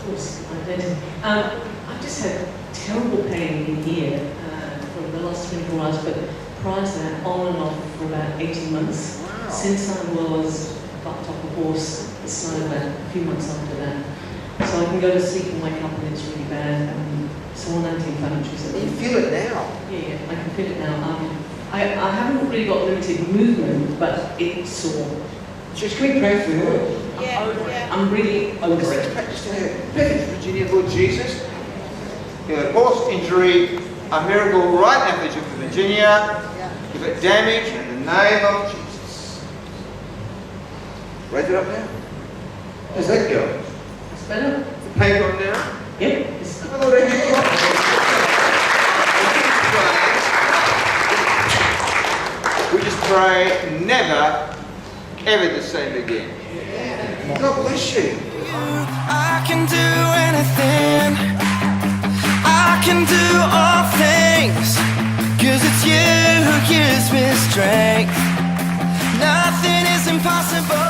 course, I did. I've just had terrible pain in here for the last 24 hours, but prior to that, on and off for about 18 months. Wow. Since I was bucked off a horse, it started about a few months after that. So I can go to sleep and wake up and it's really bad. So on anti-inflammatories. You feel it now? Yeah, I can feel it now. I haven't really got limited movement, but it's sore. Just can we pray for you? Yeah. I'm really over Let's it. practice Perfect, Virginia, Lord Jesus. You had a horse injury, a miracle right now for Virginia. Give it damage in the name of Jesus. Raise it up now. How's that go? It's better? The pain gone down? Yep. It's Come on, Lord, we just pray never, ever the same again. God bless you. I can do anything, I can do all things, 'cause it's you who gives me strength. Nothing is impossible.